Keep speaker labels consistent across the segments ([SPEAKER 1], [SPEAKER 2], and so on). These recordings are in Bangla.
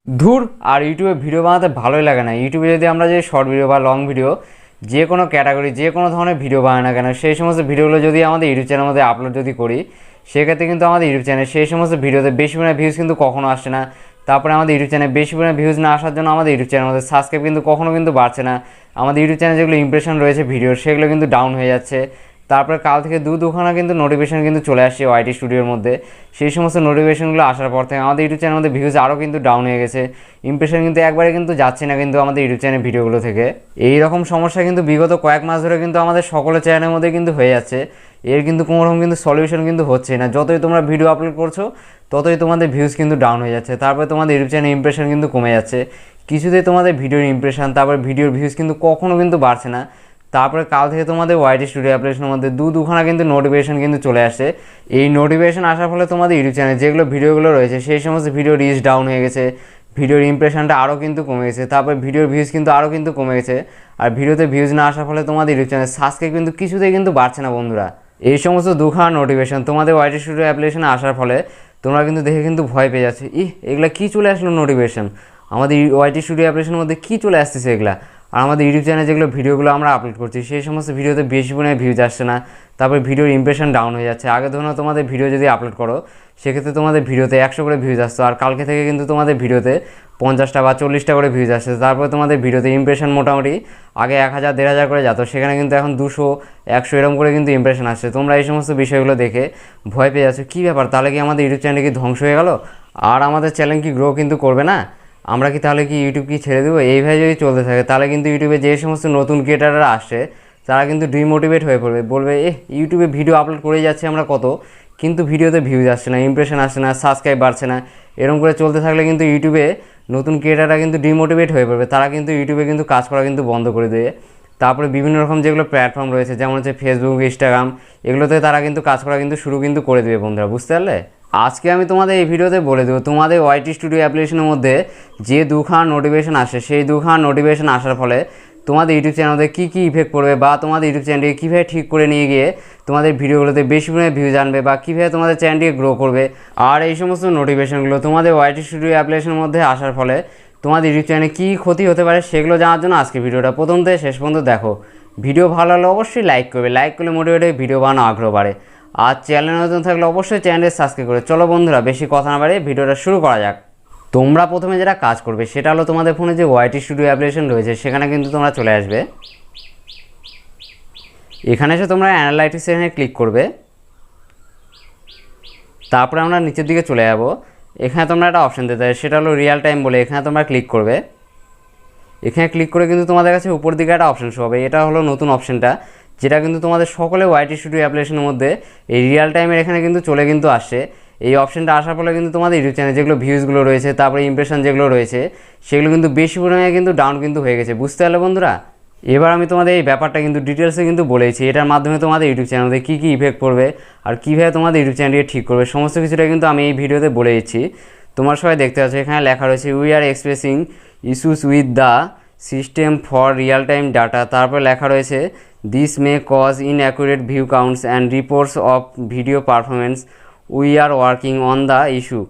[SPEAKER 1] ধুর। আর ইউটিউবে ভিডিও বানাতে ভালোই লাগে না। ইউটিউবে যদি আমরা যে শর্ট ভিডিও বা লং ভিডিও যে কোনো ক্যাটাগরি যে কোনো ধরনের ভিডিও বানাই না কেন, সেই সমস্ত ভিডিওগুলো যদি আমাদের ইউটিউব চ্যানেলের মধ্যে আপলোড যদি করি, সেক্ষেত্রে কিন্তু আমাদের ইউটিউব চ্যানেল সেই সমস্ত ভিডিওতে বেশি পরিমাণে ভিউজ কিন্তু কখনো আসছে না। তারপরে আমাদের ইউটিউব চ্যানেলে বেশি পরিমাণে ভিউজ না আসার জন্য আমাদের ইউটিউব চ্যানেলের মধ্যে সাবস্ক্রাইব কিন্তু কখনো কিন্তু বাড়ছে না। আমাদের ইউটিউব চ্যানেলে যেগুলো ইমপ্রেশন রয়েছে ভিডিওর, সেগুলো কিন্তু ডাউন হয়ে যাচ্ছে। তারপরে কাল থেকে দুখানা কিন্তু নোটিফিকেশন কিন্তু চলে আসছে ওয়াইটি স্টুডিওর মধ্যে। সেই সমস্ত নোটিফিকেশনগুলো আসার পর থেকে আমাদের ইউটিউব চ্যানেলের মধ্যে ভিউজ আরও কিন্তু ডাউন হয়ে গেছে। ইমপ্রেশন কিন্তু একবারে কিন্তু যাচ্ছে না কিন্তু আমাদের ইউটিউব চ্যানেল ভিডিওগুলো থেকে। এই রকম সমস্যা কিন্তু বিগত কয়েক মাস ধরে কিন্তু আমাদের সকলের চ্যানেলের মধ্যে কিন্তু হয়ে যাচ্ছে। এর কিন্তু কোনো রকম কিন্তু সলিউশন কিন্তু হচ্ছে না। যতই তোমরা ভিডিও আপলোড করছো ততই তোমাদের ভিউজ কিন্তু ডাউন হয়ে যাচ্ছে। তারপরে তোমাদের ইউটিউব চ্যানেল ইমপ্রেশন কিন্তু কমে যাচ্ছে। কিছুতেই তোমাদের ভিডিওর ইমপ্রেশন তারপর ভিডিওর ভিউজ কিন্তু কখনো কিন্তু বাড়ছে না। তারপরে কাল থেকে তোমাদের ওয়াইটি স্টুডিও অ্যাপ্লিকেশনের মধ্যে দুখানা কিন্তু নোটিফিকেশন কিন্তু চলে আসছে। এই নোটিফিকেশন আসার ফলে তোমাদের ইউটিউব চ্যানেল যেগুলো ভিডিওগুলো রয়েছে সেই সমস্ত ভিডিও রিচ ডাউন হয়ে গেছে, ভিডিওর ইমপ্রেশনটা আরও কিন্তু কমে গেছে, তারপরে ভিডিওর ভিউজ কিন্তু আরও কিন্তু কমে গেছে। আর ভিডিওতে ভিউজ না আসার ফলে তোমাদের ইউটিউব চ্যানেল সাবস্ক্রাইব কিন্তু কিছুতেই কিন্তু বাড়ছে না বন্ধুরা। এই সমস্ত দুখানা নোটিফিকেশন তোমাদের ওয়াইটি স্টুডিও অ্যাপ্লিকেশনে আসার ফলে তোমরা কিন্তু দেখে কিন্তু ভয় পেয়ে যাচ্ছে, এগুলা কী চলে আসলো নোটিফিকেশন, আমাদের ওয়াইটি স্টুডিও অ্যাপ্লিকেশনের মধ্যে কী চলে আসতেছে এগুলা। আর আমাদের ইউটিউব চ্যানেলে যেগুলো ভিডিওগুলো আমরা আপলোড করছি সেই সমস্ত ভিডিওতে বেশি পরিমাণে ভিউজ আসছে না, তারপরে ভিডিওর ইমপ্রেশন ডাউন হয়ে যাচ্ছে। আগে ধরুন তোমাদের ভিডিও যদি আপলোড করো সেক্ষেত্রে তোমাদের ভিডিওতে 100 করে ভিউজ আসতো, আর কালকে থেকে কিন্তু তোমাদের ভিডিওতে 50টা বা 40টা করে ভিউজ আসছে। তারপরে তোমাদের ভিডিওতে ইমপ্রেশন মোটামুটি আগে 1000 1500 করে যেত, সেখানে কিন্তু এখন 200 100 এরকম করে কিন্তু ইমপ্রেশন আসছে। তোমরা এই সমস্ত বিষয়গুলো দেখে ভয় পেয়ে যাচ্ছ, কী ব্যাপার, তাহলে কি আমাদের ইউটিউব চ্যানেল কি ধ্বংস হয়ে গেল, আর আমাদের চ্যানেল কি গ্রো কিন্তু করবে না, আমরা কি তাহলে কি ইউটিউব কি ছেড়ে দেবো? এইভাবে যদি চলতে থাকে তাহলে কিন্তু ইউটিউবে যে সমস্ত নতুন ক্রিয়েটাররা আসছে তারা কিন্তু ডিমোটিভেট হয়ে পড়বে, বলবে ইউটিউবে ভিডিও আপলোড করে যাচ্ছে আমরা কত, কিন্তু ভিডিওতে ভিউজ আসছে না, ইমপ্রেশন আসছে না, সাবস্ক্রাইব বাড়ছে না। এরকম করে চলতে থাকলে কিন্তু ইউটিউবে নতুন ক্রিয়েটাররা কিন্তু ডিমোটিভেট হয়ে পড়বে, তারা কিন্তু ইউটিউবে কিন্তু কাজ করা কিন্তু বন্ধ করে দেবে। তারপরে বিভিন্ন রকম যেগুলো প্ল্যাটফর্ম রয়েছে যেমন হচ্ছে ফেসবুক, ইনস্টাগ্রাম, এগুলোতে তারা কিন্তু কাজ করা কিন্তু শুরু কিন্তু করে দেবে বন্ধুরা, বুঝতে পারলে? আজকে আমি তোমাদের এই ভিডিওতে বলে দেবো তোমাদের ওয়াইটি স্টুডিও অ্যাপ্লিকেশনের মধ্যে যে দুখানা নোটিফিকেশন আসে সেই দুখানা নোটিফিকেশন আসার ফলে তোমাদের ইউটিউব চ্যানেলে কী কী ইফেক্ট পড়বে, বা তোমাদের ইউটিউব চ্যানেলটিকে কীভাবে ঠিক করে নিয়ে গিয়ে তোমাদের ভিডিওগুলোতে বেশি পরিমাণে ভিউজ আনবে, বা কীভাবে তোমাদের চ্যানেলটিকে গ্রো করবে। আর এই সমস্ত নোটিফিকেশনগুলো তোমাদের ওয়াইটি স্টুডিও অ্যাপ্লিকেশনের মধ্যে আসার ফলে তোমাদের ইউটিউব চ্যানেলে কী ক্ষতি হতে পারে সেগুলো জানার জন্য আজকে ভিডিওটা প্রথম থেকে শেষ পর্যন্ত দেখো। ভিডিও ভালো লাগলে অবশ্যই লাইক করবে, লাইক করলে মোটিভেট হয়ে ভিডিও বানানো আগ্রহ বাড়ে। আর চ্যানেল নতুন থাকলে অবশ্যই চ্যানেলটি সাবস্ক্রাইব করে। চলো বন্ধুরা বেশি কথা না বাড়িয়ে ভিডিওটা শুরু করা যাক। তোমরা প্রথমে যেটা কাজ করবে সেটা হলো তোমাদের ফোনে যে ওয়াইটি স্টুডিও অ্যাপ্লিকেশন রয়েছে সেখানে কিন্তু তোমরা চলে আসবে। এখানে এসে তোমরা অ্যানালাইটিক্স এখানে ক্লিক করবে। তারপরে আমরা নিচের দিকে চলে যাব। এখানে তোমরা একটা অপশান দিতে হবে, সেটা হলো রিয়েল টাইম বলে, এখানে তোমরা ক্লিক করবে। এখানে ক্লিক করে কিন্তু তোমাদের কাছে উপর দিকে একটা অপশান শো হবে, এটা হলো নতুন অপশানটা, যেটা কিন্তু তোমাদের সকলে ওয়াইটি স্টুডিও অ্যাপ্লিকেশনের মধ্যে এই রিয়েল টাইমের এখানে কিন্তু চলে কিন্তু আসছে। এই অপশানটা আসার ফলে কিন্তু তোমাদের ইউটিউব চ্যানেল যেগুলো ভিউজগুলো রয়েছে তারপরে ইমপ্রেশন যেগুলো রয়েছে সেগুলো কিন্তু বেশি পরিমাণে কিন্তু ডাউন কিন্তু হয়ে গেছে, বুঝতে পারলে বন্ধুরা? এবার আমি তোমাদের এই ব্যাপারটা কিন্তু ডিটেলসে কিন্তু বলেছি, এটার মাধ্যমে তোমাদের ইউটিউব চ্যানেলে কী কী ইফেক্ট পড়বে আর কীভাবে তোমাদের ইউটিউব চ্যানেলকে ঠিক করবে সমস্ত কিছুটা কিন্তু আমি এই ভিডিওতে বলে দিচ্ছি। তোমরা সবাই দেখতে পাচ্ছ এখানে লেখা রয়েছে we are expressing issues with the system for real time data. তারপর লেখা রয়েছে this may cause inaccurate view counts and reports of video performance, we are working on the issue.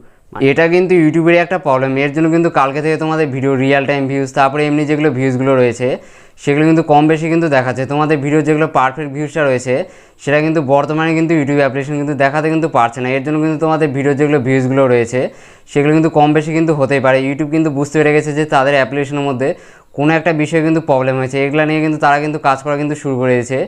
[SPEAKER 1] এটা কিন্তু ইউটিউবের একটা প্রবলেম, এর জন্য কিন্তু কালকে থেকে তোমাদের ভিডিও রিয়েল টাইম ভিউজ তারপরে এমনি যেগুলো ভিউজগুলো রয়েছে সেগুলো কিন্তু কম বেশি কিন্তু দেখাচ্ছে। তোমাদের ভিডিও যেগুলো পারফেক্ট ভিউজটা রয়েছে সেটা কিন্তু বর্তমানে কিন্তু ইউটিউব অ্যাপ্লিকেশন কিন্তু দেখাতে কিন্তু পারছে না। এর জন্য কিন্তু তোমাদের ভিডিও যেগুলো ভিউজগুলো রয়েছে সেগুলো কিন্তু কম বেশি কিন্তু হতেই পারে। ইউটিউব কিন্তু বুঝতে পেরে গেছে যে তাদের অ্যাপ্লিকেশনের মধ্যে কোনো একটা বিষয়ে কিন্তু প্রবলেম হয়েছে, এগুলো নিয়ে কিন্তু তারা কিন্তু কাজ করা কিন্তু শুরু করে দিয়েছে।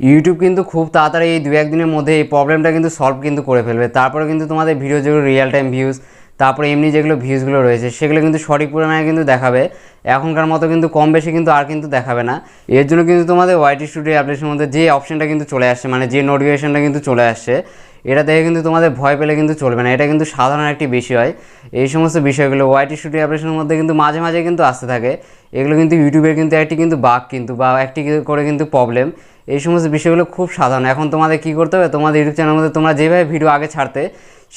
[SPEAKER 1] ইউটিউব কিন্তু খুব তাড়াতাড়ি এই 2-1 দিনের মধ্যে এই প্রবলেমটা কিন্তু সলভ কিন্তু করে ফেলবে। তারপরে কিন্তু তোমাদের ভিডিও যেগুলো রিয়েল টাইম ভিউজ তারপরে এমনি যেগুলো ভিউজগুলো রয়েছে সেগুলো কিন্তু সঠিক পরিমাণে কিন্তু দেখাবে, এখনকার মতো কিন্তু কম বেশি কিন্তু আর কিন্তু দেখাবে না। এর জন্য কিন্তু তোমাদের ওয়াইটি স্টুডিও অ্যাপ্লিকেশনের মধ্যে যে অপশানটা কিন্তু চলে আসছে, মানে যে নোটিফিকেশনটা কিন্তু চলে আসছে, এটা দেখে কিন্তু তোমাদের ভয় পেলে কিন্তু চলবে না, এটা কিন্তু সাধারণ একটি বিষয়। এই সমস্ত বিষয়গুলো ওয়াইটি স্টুডিও অ্যাপ্লিকেশনের মধ্যে কিন্তু মাঝে মাঝে কিন্তু আসতে থাকে, এগুলো কিন্তু ইউটিউবের কিন্তু একটি কিন্তু বাগ কিন্তু বা একটি করে কিন্তু প্রবলেম। এই সমস্ত বিষয়গুলো খুব সাধারণ। এখন তোমাদের কী করতে হবে, তোমাদের ইউটিউব চ্যানেলের মধ্যে তোমরা যেভাবে ভিডিও আগে ছাড়তে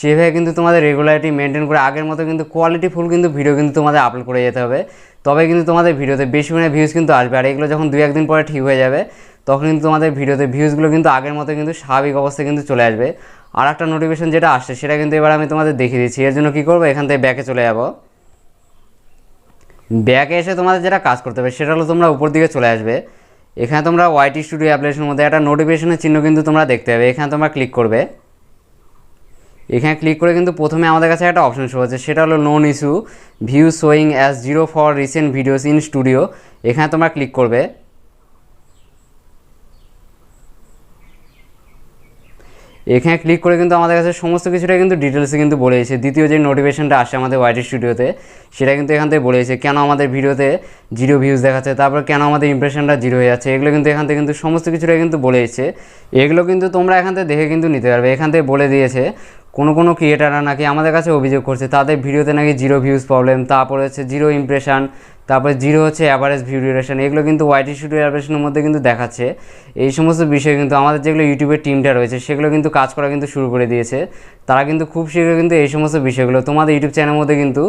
[SPEAKER 1] সেভাবে কিন্তু তোমাদের রেগুলারিটি মেনটেন করে আগের মতো কিন্তু কোয়ালিটিফুল কিন্তু ভিডিও কিন্তু তোমাদের আপলোড করে যেতে হবে, তবে কিন্তু তোমাদের ভিডিওতে বেশি পরিমাণে ভিউজ কিন্তু আসবে। আর এগুলো যখন 2-1 দিন পরে ঠিক হয়ে যাবে তখন কিন্তু তোমাদের ভিডিওতে ভিউজগুলো কিন্তু আগের মতো কিন্তু স্বাভাবিক অবস্থায় কিন্তু চলে আসবে। আর একটা নোটিফিকেশন যেটা আসছে সেটা কিন্তু এবার আমি তোমাদের দেখিয়ে দিচ্ছি। এর জন্য কী করবো, এখান থেকে ব্যাকে চলে যাবো। ব্যাকে এসে তোমাদের যেটা কাজ করতে হবে সেটা হলো তোমরা উপর দিকে চলে আসবে। এখানে তোমরা ওয়াইটি স্টুডিও অ্যাপ্লিকেশনের মধ্যে একটা নোটিফিকেশনের চিহ্ন কিন্তু তোমরা দেখতে পাবে, এখানে তোমরা ক্লিক করবে। এখানে ক্লিক করে কিন্তু প্রথমে আমাদের কাছে একটা অপশন শো হচ্ছে, সেটা হলো known issue view showing as 0 for recent videos in studio. এখানে তোমরা ক্লিক করবে। এখানে ক্লিক করে কিন্তু আমাদের কাছে সমস্ত কিছুটা কিন্তু ডিটেলসে কিন্তু বলে দিয়েছে। দ্বিতীয় যে নোটিফিকেশনটা আসে আমাদের ওয়াইটি স্টুডিওতে সেটা কিন্তু এখান থেকে বলে দিয়েছে কেন আমাদের ভিডিওতে 0 ভিউজ দেখাচ্ছে, তারপর কেন আমাদের ইমপ্রেশনটা 0 হয়ে যাচ্ছে, এগুলো কিন্তু এখান থেকে কিন্তু সমস্ত কিছুটা কিন্তু বলে দিয়েছে। এগুলো কিন্তু তোমরা এখান থেকে দেখে কিন্তু নিতে পারবে। এখান থেকে বলে দিয়েছে কোনো ক্রিয়েটাররা নাকি আমাদের কাছে অভিযোগ করছে তাদের ভিডিওতে নাকি 0 ভিউজ প্রবলেম, তারপরে হচ্ছে 0 ইমপ্রেশন, তারপরে 0 হচ্ছে অ্যাভারেজ ভিউ ডিউরেশন, এগুলো কিন্তু ওয়াইটি স্টুডিও অ্যাপ্লিকেশনের মধ্যে কিন্তু দেখাচ্ছে। এই সমস্ত বিষয় কিন্তু আমাদের যেগুলো ইউটিউবের টিমটা রয়েছে সেগুলো কিন্তু কাজ করা কিন্তু শুরু করে দিয়েছে। তারা কিন্তু খুব শীঘ্রই কিন্তু এই সমস্ত বিষয়গুলো তোমাদের ইউটিউব চ্যানেলের মধ্যে কিন্তু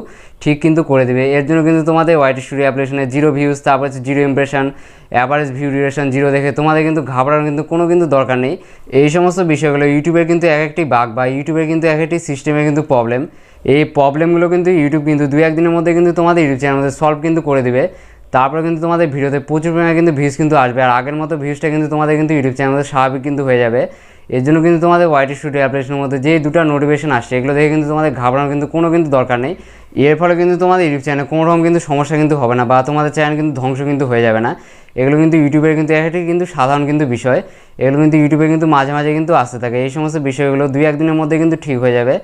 [SPEAKER 1] ঠিক কিন্তু করে দেবে। এর জন্য কিন্তু তোমাদের ওয়াইটি স্টুডিও অ্যাপ্লিকেশনে 0 ভিউজ, তারপর হচ্ছে 0 ইমপ্রেশন, অ্যাভারেজ ভিউ ডিউরেশন 0 দেখে তোমাদের কিন্তু ঘাবড়ানোর কিন্তু কোনো কিন্তু দরকার নেই। এই সমস্ত বিষয়গুলো ইউটিউবের কিন্তু এক একটি বাগ বা ইউটিউবের কিন্তু এক একটি সিস্টেমে কিন্তু প্রবলেম। এই প্রবলেমগুলো কিন্তু ইউটিউব কিন্তু 2-1 দিনের মধ্যে কিন্তু তোমাদের ইউটিউব চ্যানেলের মধ্যে সলভ কিন্তু করে দেবে। তারপরে কিন্তু তোমাদের ভিডিওতে প্রচুর পরিমাণে কিন্তু ভিউজ কিন্তু আসবে, আর আগের মতো ভিউজটা কিন্তু তোমাদের কিন্তু ইউটিউব চ্যানেলে স্বাভাবিক কিন্তু হয়ে যাবে। এর জন্য কিন্তু তোমাদের ওয়াইটি স্টুডিও অ্যাপ্লিকেশনের মধ্যে যে 2টা নোটিফিকেশন আসছে এগুলো দেখে কিন্তু তোমাদের ঘাবড়ানোর কিন্তু কোনো কিন্তু দরকার নেই। এর ফলে কিন্তু তোমাদের ইউটিউব চ্যানেলে কোনো রকম কিন্তু সমস্যা কিন্তু হবে না বা তোমাদের চ্যানেল কিন্তু ধ্বংস কিন্তু হয়ে যাবে না। এগুলো কিন্তু ইউটিউবের কিন্তু একটি কিন্তু সাধারণ কিন্তু বিষয়, এগুলো কিন্তু ইউটিউবে কিন্তু মাঝে মাঝে কিন্তু আসতে থাকে। এই সমস্ত বিষয়গুলো 2-1 দিনের মধ্যে কিন্তু ঠিক হয়ে যাবে।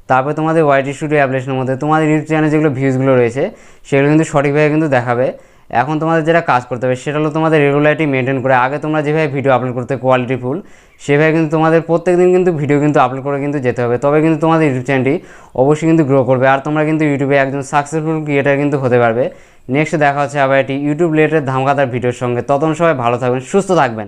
[SPEAKER 1] তারপরে তোমাদের ওয়াইটি স্টুডিও অ্যাপ্লিকেশনের মধ্যে তোমাদের ইউটিউব চ্যানেলে যেগুলো ভিউজগুলো রয়েছে সেগুলো কিন্তু সঠিকভাবে কিন্তু দেখাবে। এখন তোমাদের যেটা কাজ করতে হবে সেটা হলো তোমাদের রেগুলারিটি মেনটেন করে আগে তোমরা যেভাবে ভিডিও আপলোড করতে কোয়ালিটিফুল সেভাবে কিন্তু তোমাদের প্রত্যেক দিন কিন্তু ভিডিও কিন্তু আপলোড করে কিন্তু যেতে হবে, তবে কিন্তু তোমাদের ইউটিউব চ্যানেলটি অবশ্যই কিন্তু গ্রো করবে আর তোমরা কিন্তু ইউটিউবে একজন সাকসেসফুল ক্রিয়েটার কিন্তু হতে পারবে। নেক্সট দেখা হচ্ছে আবার একটি ইউটিউব রিলেটেড ধামাকাদার ভিডিওর সঙ্গে। ততক্ষণ সবাই ভালো থাকবেন, সুস্থ থাকবেন।